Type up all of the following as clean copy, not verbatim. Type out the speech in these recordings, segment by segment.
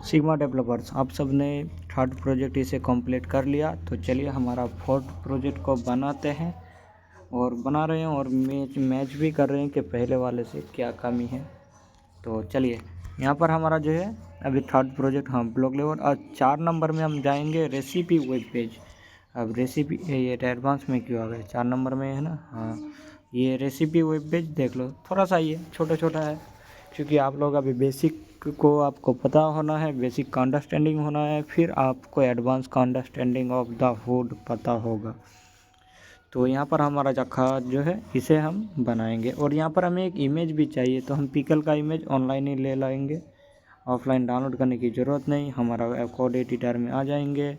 Sigma developers, आप सब ने थर्ड प्रोजेक्ट इसे कंप्लीट कर लिया। तो चलिए हमारा फोर्थ प्रोजेक्ट को बनाते हैं और बना रहे हैं और मैच भी कर रहे हैं कि पहले वाले से क्या कमी है। तो चलिए यहाँ पर हमारा जो है अभी थर्ड प्रोजेक्ट, हाँ, ब्लॉक लेवल। और 4 नंबर में हम जाएंगे रेसिपी वेब पेज। अब रेसिपी ये एडवांस में क्यों आ गए, 4 नंबर में है ना, हाँ, ये रेसिपी वेब पेज देख लो। थोड़ा सा ये छोटा छोटा है क्योंकि आप लोग अभी बेसिक को आपको पता होना है, बेसिक का अंडरस्टैंडिंग होना है, फिर आपको एडवांस का अंडरस्टैंडिंग ऑफ द हुड पता होगा। तो यहाँ पर हमारा जखा जो है इसे हम बनाएंगे और यहाँ पर हमें एक इमेज भी चाहिए। तो हम पिकल का इमेज ऑनलाइन ही ले लाएंगे, ऑफलाइन डाउनलोड करने की ज़रूरत नहीं। हमारा कोड एडिटर में आ जाएंगे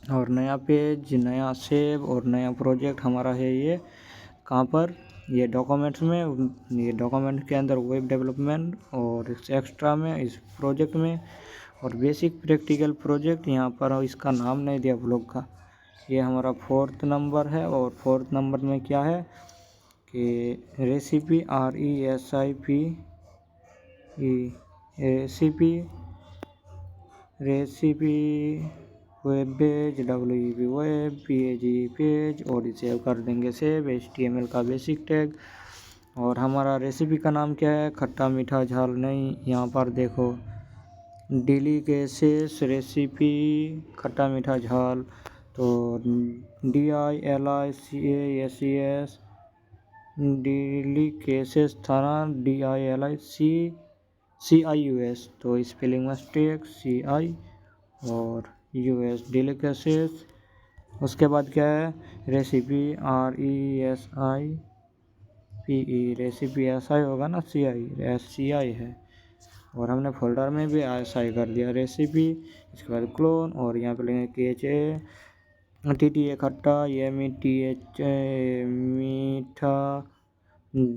और नया पेज, नया सेव और नया प्रोजेक्ट हमारा है ये कहाँ पर, ये डॉक्यूमेंट्स में। ये डॉक्यूमेंट के अंदर वेब डेवलपमेंट और एक्स्ट्रा में इस प्रोजेक्ट में और बेसिक प्रैक्टिकल प्रोजेक्ट। यहाँ पर इसका नाम नहीं दिया ब्लॉग का। ये हमारा 4th नंबर है और 4th नंबर में क्या है कि recipe recipe web page, WEB web, PAGE page, और इसे कर देंगे सेव। HTML का बेसिक टैग और हमारा रेसिपी का नाम क्या है, खट्टा मीठा झाल नहीं, यहाँ पर देखो डिलीकेसेस रेसिपी खट्टा मीठा झाल। तो DILICASES डिलीकेसेस थाना, DILICIUS, तो स्पेलिंग मिस्टेक CI और US डिलीकेसेस। उसके बाद क्या है रेसिपी RESIPE, रेसिपी SI होगा ना, CI है और हमने फोल्डर में भी SI कर दिया रेसिपी। इसके बाद क्लोन और यहाँ पे लेंगे KHA खट्टा, मीठा,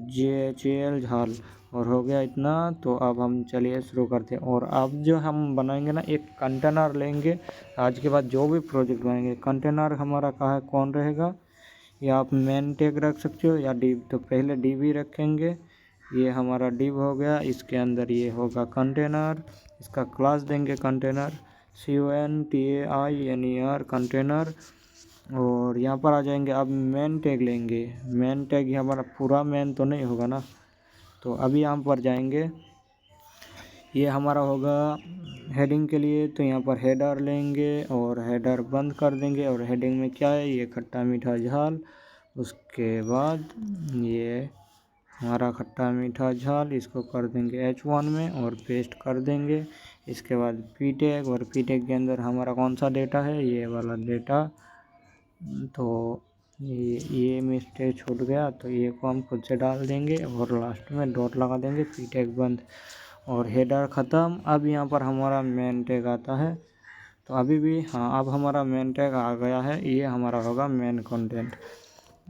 JHL झाल, और हो गया इतना। तो अब हम चलिए शुरू करते हैं। और अब जो हम बनाएंगे ना, एक कंटेनर लेंगे। आज के बाद जो भी प्रोजेक्ट बनाएंगे, कंटेनर हमारा कहाँ कौन रहेगा, या आप मेन टैग रख सकते हो या डिव। तो पहले डिव ही रखेंगे। ये हमारा डिव हो गया, इसके अंदर ये होगा कंटेनर, इसका क्लास देंगे कंटेनर, CONTAINER कंटेनर। और यहाँ पर आ जाएंगे, अब मेन टैग लेंगे। मेन टैग ये हमारा पूरा मेन तो नहीं होगा ना, तो अभी यहाँ पर जाएंगे, ये हमारा होगा हेडिंग के लिए। तो यहाँ पर हेडर लेंगे और हेडर बंद कर देंगे। और हेडिंग में क्या है, ये खट्टा मीठा झाल। उसके बाद ये हमारा खट्टा मीठा झाल, इसको कर देंगे H1 में और पेस्ट कर देंगे। इसके बाद पी टैग, और पी टैग के अंदर हमारा कौन सा डेटा है, ये वाला डेटा। तो ये मिस्टेक छूट गया, तो ये को हम खुद से डाल देंगे और लास्ट में डॉट लगा देंगे, पी टैग बंद और हेडर ख़त्म। अब यहाँ पर हमारा मेन टैग आता है। तो अभी भी, हाँ, अब हमारा मेन टैग आ गया है। ये हमारा होगा मेन कंटेंट।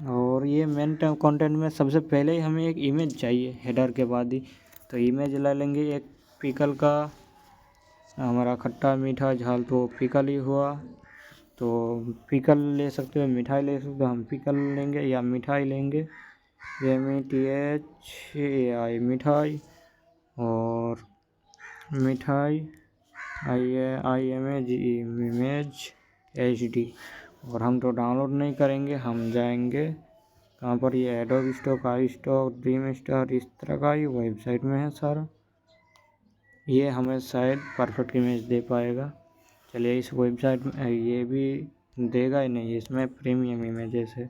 और ये मेन कंटेंट में सबसे पहले ही हमें एक इमेज चाहिए हेडर के बाद ही। तो इमेज ले लेंगे एक पिकल का, हमारा खट्टा मीठा झाल तो पिकल ही हुआ। तो पिकल ले सकते हो, मिठाई ले सकते हो, हम पिकल लेंगे या मिठाई लेंगे, MITHAI मिठाई, और मिठाई IMAGE इमेज HD। और हम तो डाउनलोड नहीं करेंगे, हम जाएंगे कहाँ पर, ये एडोब स्टॉक, आई स्टॉक, ड्रीम स्टार, इस तरह का ही वेबसाइट में है सारा। ये हमें शायद परफेक्ट इमेज दे पाएगा। चलिए इस वेबसाइट में ये भी देगा ही नहीं, इसमें प्रीमियम इमेजेस है,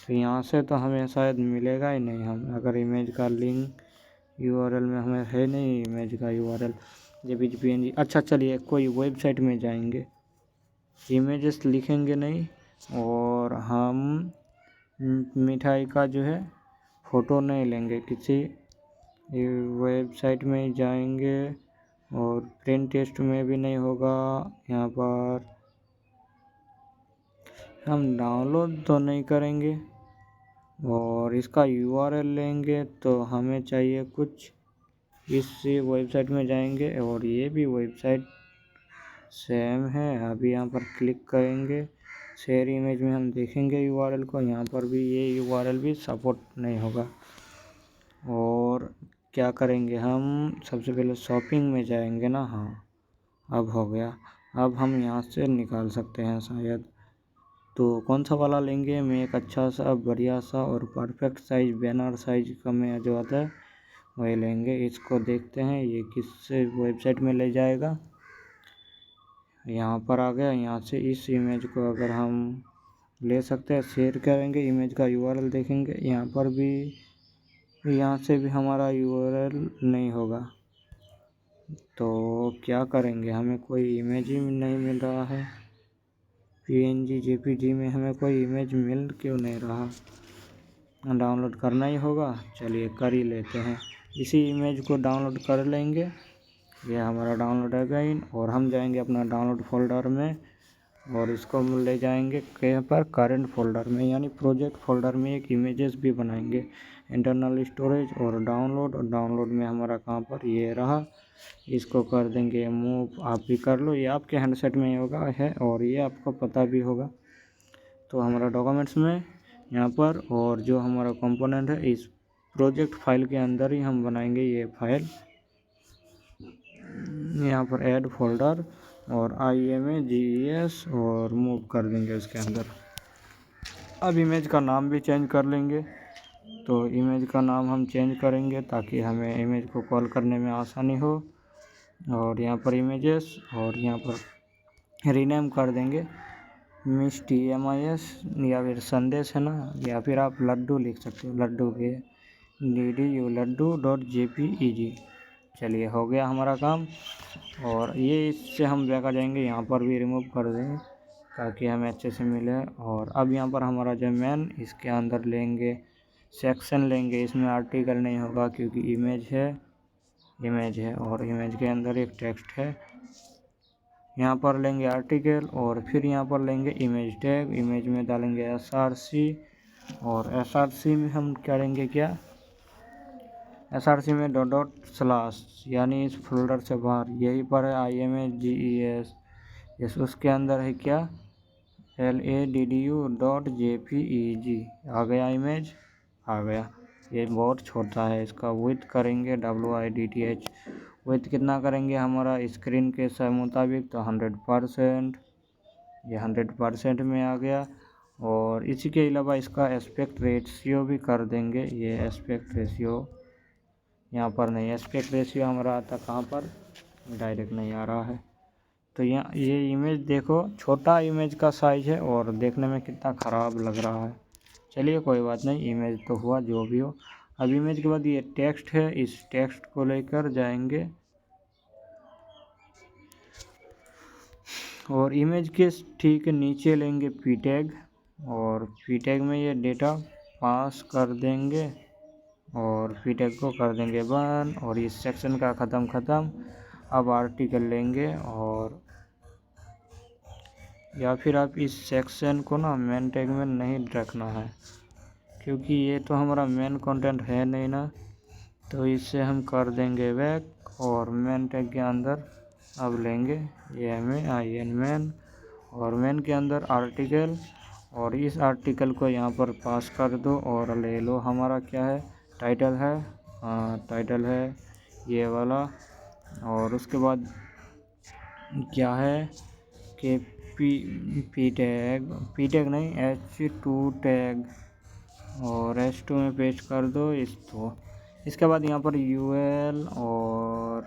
तो यहाँ से तो हमें शायद मिलेगा ही नहीं। हम अगर इमेज का लिंक URL में हमें है नहीं, इमेज का URL JPG PNG। अच्छा चलिए कोई वेबसाइट में जाएंगे, इमेजेस लिखेंगे नहीं, और हम मिठाई का जो है फ़ोटो नहीं लेंगे, किसी वेबसाइट में जाएंगे और प्रिंट टेस्ट में भी नहीं होगा। यहाँ पर हम डाउनलोड तो नहीं करेंगे और इसका URL लेंगे। तो हमें चाहिए कुछ, इस वेबसाइट में जाएंगे और ये भी वेबसाइट सेम है। अभी यहाँ पर क्लिक करेंगे, शेयर इमेज में हम देखेंगे URL को, यहाँ पर भी ये URL भी सपोर्ट नहीं होगा। और क्या करेंगे हम, सबसे पहले शॉपिंग में जाएंगे ना। हाँ, अब हो गया। अब हम यहाँ से निकाल सकते हैं शायद। तो कौन सा वाला लेंगे, मैं एक अच्छा सा बढ़िया सा और परफेक्ट साइज बैनर साइज का में जो आता है वही लेंगे। इसको देखते हैं ये किस वेबसाइट में ले जाएगा। यहाँ पर आ गया। यहाँ से इस इमेज को अगर हम ले सकते हैं, शेयर करेंगे, इमेज का यूआरएल देखेंगे। यहाँ पर भी, यहाँ से भी हमारा यूआरएल नहीं होगा। तो क्या करेंगे, हमें कोई इमेज ही नहीं मिल रहा है। पीएनजी जेपीजी में हमें कोई इमेज मिल क्यों नहीं रहा। डाउनलोड करना ही होगा, चलिए कर ही लेते हैं। इसी इमेज को डाउनलोड कर लेंगे। ये हमारा डाउनलोड है गई, और हम जाएंगे अपना डाउनलोड फोल्डर में और इसको ले जाएंगे कहीं पर करंट फोल्डर में, यानी प्रोजेक्ट फोल्डर में एक इमेजेस भी बनाएंगे। इंटरनल स्टोरेज और डाउनलोड में हमारा कहाँ पर, ये रहा। इसको कर देंगे मूव। आप भी कर लो, ये आपके हैंडसेट में होगा है और ये आपको पता भी होगा। तो हमारा डॉक्यूमेंट्स में यहाँ पर, और जो हमारा कंपोनेंट है इस प्रोजेक्ट फाइल के अंदर ही हम बनाएंगे ये फाइल। यहाँ पर ऐड फोल्डर और IMAGES और मूव कर देंगे इसके अंदर। अब इमेज का नाम भी चेंज कर लेंगे। तो इमेज का नाम हम चेंज करेंगे ताकि हमें इमेज को कॉल करने में आसानी हो। और यहाँ पर इमेजेस, और यहाँ पर रीनेम कर देंगे मिस TMIS, या फिर संदेश है ना, या फिर आप लड्डू लिख सकते हो, लड्डू के DDU लड्डू.jpeg। चलिए हो गया हमारा काम। और ये इससे हम बैक आ जाएंगे, यहाँ पर भी रिमूव कर देंगे ताकि हमें अच्छे से मिले। और अब यहाँ पर हमारा जो मेन, इसके अंदर लेंगे सेक्शन लेंगे। इसमें आर्टिकल नहीं होगा क्योंकि इमेज है और इमेज के अंदर एक टेक्स्ट है। यहाँ पर लेंगे आर्टिकल और फिर यहाँ पर लेंगे इमेज टैग। इमेज में डालेंगे SRC, और SRC में हम करेंगे क्या, SRC में डॉट यानी इस फोल्डर से बाहर, यही पर है IMAGES। यस, उसके अंदर है क्या, LADDU.jpeg। आ गया, इमेज आ गया। ये बहुत छोटा है, इसका विड्थ करेंगे WIDTH। विड्थ कितना करेंगे हमारा स्क्रीन के मुताबिक, तो 100%। ये 100% में आ गया। और इसी के अलावा इसका एस्पेक्ट रेशियो भी कर देंगे। ये एस्पेक्ट रेशियो यहाँ पर नहीं, एस्पेक्ट रेशियो हमारा आता कहाँ पर, डायरेक्ट नहीं आ रहा है। तो यहाँ ये इमेज देखो, छोटा इमेज का साइज है और देखने में कितना ख़राब लग रहा है। चलिए कोई बात नहीं, इमेज तो हुआ जो भी हो। अब इमेज के बाद ये टेक्स्ट है, इस टेक्स्ट को लेकर जाएंगे और इमेज के ठीक नीचे लेंगे P टैग, और P टैग में ये डेटा पास कर देंगे और P टैग को कर देंगे बंद। और इस सेक्शन का ख़त्म। अब आर्टिकल लेंगे, और या फिर आप इस सेक्शन को ना मेन टैग में नहीं रखना है क्योंकि ये तो हमारा मेन कंटेंट है नहीं ना। तो इससे हम कर देंगे बैक, और मेन टैग के अंदर अब लेंगे MAIN मेन, और मेन के अंदर आर्टिकल, और इस आर्टिकल को यहाँ पर पास कर दो। और ले लो हमारा क्या है, टाइटल है, टाइटल है ये वाला। और उसके बाद क्या है कि P टैग नहीं, H2 टैग, और H2 में पेस्ट कर दो इसको। इसके बाद यहाँ पर UL और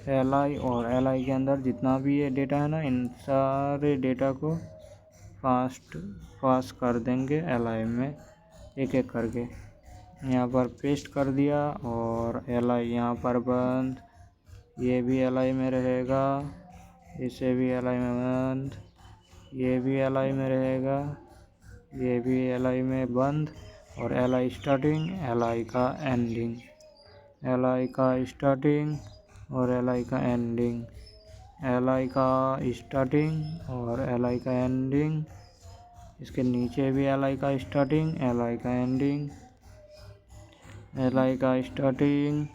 LI और LI के अंदर जितना भी ये डेटा है ना, इन सारे डेटा को पास कर देंगे LI में एक एक करके। यहाँ पर पेस्ट कर दिया, और LI यहाँ पर बंद, ये भी LI में रहेगा, इसे भी LI में बंद, ये भी LI में रहेगा, ये भी LI में बंद। और LI स्टार्टिंग, LI का एंडिंग, LI का स्टार्टिंग और LI का एंडिंग, LI का स्टार्टिंग और LI का एंडिंग। इसके नीचे भी LI का स्टार्टिंग, LI का एंडिंग, LI का स्टार्टिंग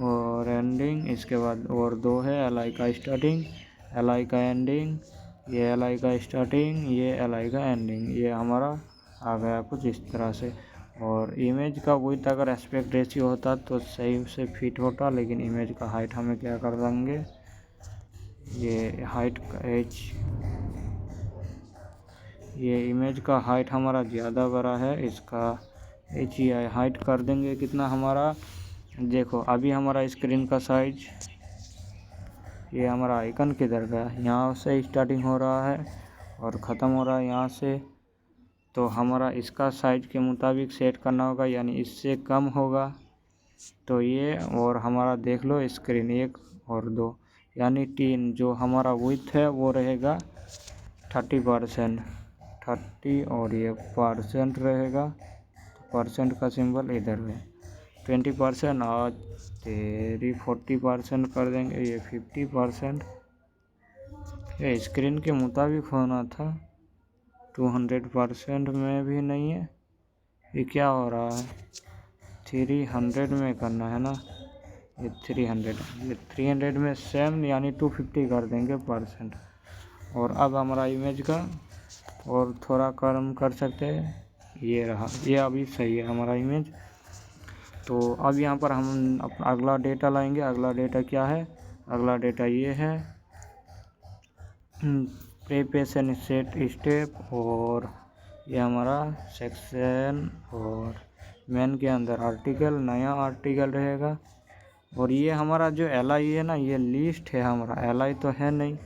और एंडिंग। इसके बाद और दो है, LI का स्टार्टिंग, LI का एंडिंग, ये LI का स्टार्टिंग, ये LI का एंडिंग। ये हमारा आ गया कुछ इस तरह से। और इमेज का वही था, अगर एस्पेक्ट रेशियो होता तो सही से फिट होता, लेकिन इमेज का हाइट हमें क्या कर देंगे, ये हाइट का ये इमेज का हाइट हमारा ज़्यादा बड़ा है, इसका हाइट कर देंगे कितना हमारा। देखो अभी हमारा स्क्रीन का साइज, ये हमारा आइकन किधर गया, यहाँ से स्टार्टिंग हो रहा है और ख़त्म हो रहा है यहाँ से। तो हमारा इसका साइज के मुताबिक सेट करना होगा, यानी इससे कम होगा तो ये, और हमारा देख लो स्क्रीन 1 और 2 यानी 3, जो हमारा विड्थ है वो रहेगा 30%, 30 और ये परसेंट रहेगा, तो परसेंट का सिंबल इधर है, 20% और तेरी 40% कर देंगे, ये 50%। ये स्क्रीन के मुताबिक होना था, 200% में भी नहीं है, ये क्या हो रहा है, 300 में करना है ना, ये 300 में सेम यानी 250 कर देंगे परसेंट। और अब हमारा इमेज का और थोड़ा कम कर सकते हैं, ये रहा, ये अभी सही है हमारा इमेज। तो अब यहाँ पर हम अगला डेटा लाएंगे। अगला डेटा क्या है, अगला डेटा ये है प्रिपरेशन सेट स्टेप, और ये हमारा सेक्शन, और मेन के अंदर आर्टिकल, नया आर्टिकल रहेगा। और ये हमारा जो एलआई है ना, ये लिस्ट है हमारा, एलआई तो है नहीं,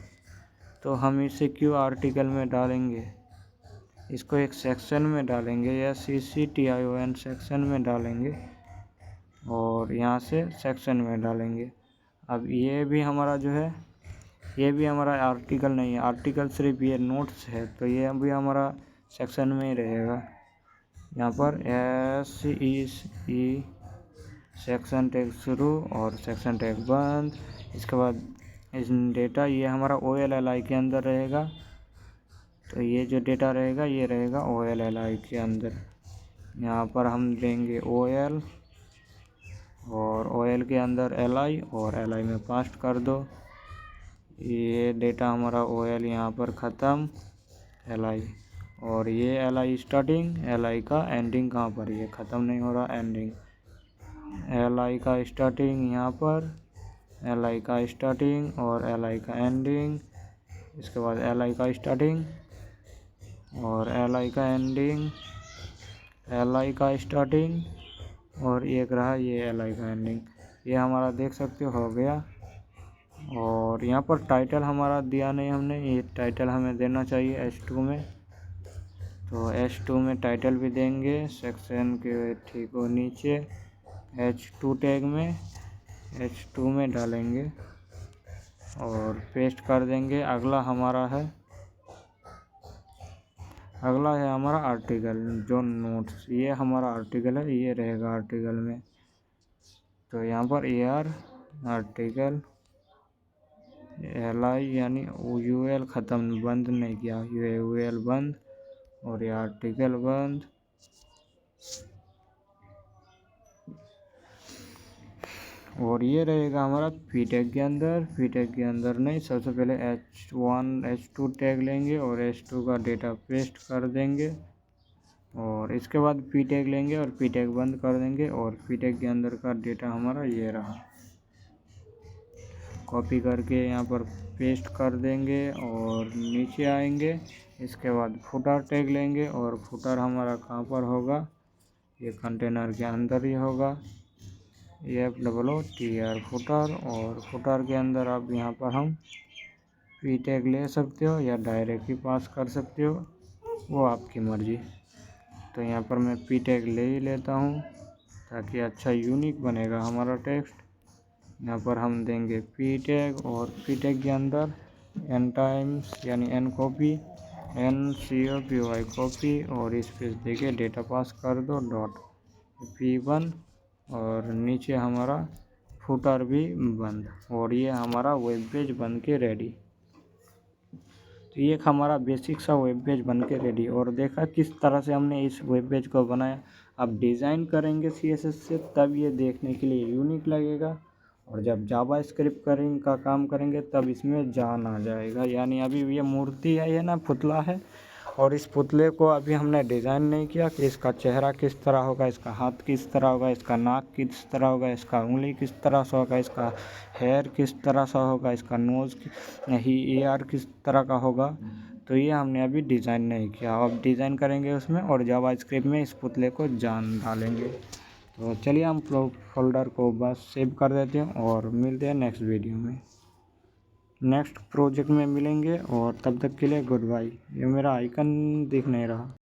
तो हम इसे क्यों आर्टिकल में डालेंगे, इसको एक सेक्शन में डालेंगे, या CCTION सेक्शन में डालेंगे, और यहाँ से सेक्शन में डालेंगे। अब ये भी हमारा जो है, ये भी हमारा आर्टिकल नहीं है, आर्टिकल सिर्फ ये नोट्स है, तो ये अभी हमारा सेक्शन में ही रहेगा। यहाँ पर SEC सेक्शन टैग शुरू और सेक्शन टैग बंद। इसके बाद इस डेटा, ये हमारा OLLI के अंदर रहेगा, तो ये जो डेटा रहेगा ये रहेगा OLLI के अंदर। यहाँ पर हम देंगे OL, और OL के अंदर LI, और LI में पास्ट कर दो। ये डेटा हमारा OL यहाँ पर ख़त्म, LI, और ये LI स्टार्टिंग, LI का एंडिंग कहाँ पर, ये ख़त्म नहीं हो रहा, एंडिंग, LI का स्टार्टिंग यहाँ पर, LI का स्टार्टिंग और LI का एंडिंग। इसके बाद LI का स्टार्टिंग और LI का एंडिंग, LI का स्टार्टिंग और एक रहा ये LI का एंडिंग। ये हमारा देख सकते हो गया। और यहाँ पर टाइटल हमारा दिया नहीं हमने, ये टाइटल हमें देना चाहिए H2 में, तो H2 में टाइटल भी देंगे, सेक्शन के ठीक हो नीचे H2 टैग में, H2 में डालेंगे और पेस्ट कर देंगे। अगला है हमारा आर्टिकल, जो नोट्स, ये हमारा आर्टिकल है, ये रहेगा आर्टिकल में। तो यहाँ पर आर्टिकल LI यानी UL ख़त्म, बंद नहीं किया, ये UL बंद और ये आर्टिकल बंद। और ये रहेगा हमारा पी टैग के अंदर नहीं, सबसे पहले H1 H2 टैग लेंगे और H2 का डेटा पेस्ट कर देंगे, और इसके बाद पी टैग लेंगे और पी टैग बंद कर देंगे, और पी टैग के अंदर का डेटा हमारा ये रहा, कॉपी करके यहाँ पर पेस्ट कर देंगे और नीचे आएंगे। इसके बाद फुटर टैग लेंगे, और फुटर हमारा कहाँ पर होगा, ये कंटेनर के अंदर ही होगा, FOOTER फुटर। और फुटर के अंदर आप यहाँ पर हम पी टैग ले सकते हो या डायरेक्ट ही पास कर सकते हो, वो आपकी मर्ज़ी। तो यहाँ पर मैं पी टैग ले ही लेता हूँ ताकि अच्छा यूनिक बनेगा हमारा टेक्स्ट। यहाँ पर हम देंगे पी टैग, और पी टैग के अंदर n टाइम्स यानी n कॉपी, NCOPY कॉपी, और स्पेस देके डेटा पास कर दो .p1, और नीचे हमारा फुटर भी बंद, और ये हमारा वेब पेज बन के रेडी। तो ये हमारा बेसिक सा वेब पेज बन के रेडी। और देखा किस तरह से हमने इस वेब पेज को बनाया। अब डिज़ाइन करेंगे CSS से, तब ये देखने के लिए यूनिक लगेगा, और जब जावा स्क्रिप्ट का काम करेंगे तब इसमें जान आ जाएगा। यानी अभी ये मूर्ति है, ये ना पुतला है, और इस पुतले को अभी हमने डिज़ाइन नहीं किया कि इसका चेहरा किस तरह होगा, इसका हाथ किस तरह होगा, इसका नाक किस तरह होगा, इसका उंगली किस तरह से होगा, इसका हेयर किस तरह सा होगा, इसका नोज़ ईयर किस तरह का होगा। तो ये हमने अभी डिज़ाइन नहीं किया, अब डिज़ाइन करेंगे उसमें और जावास्क्रिप्ट में इस पुतले को जान डालेंगे। तो चलिए हम फोल्डर को बस सेव कर देते हैं और मिलते हैं नेक्स्ट वीडियो में, नेक्स्ट प्रोजेक्ट में मिलेंगे। और तब तक के लिए गुड बाय। ये मेरा आइकन दिख नहीं रहा।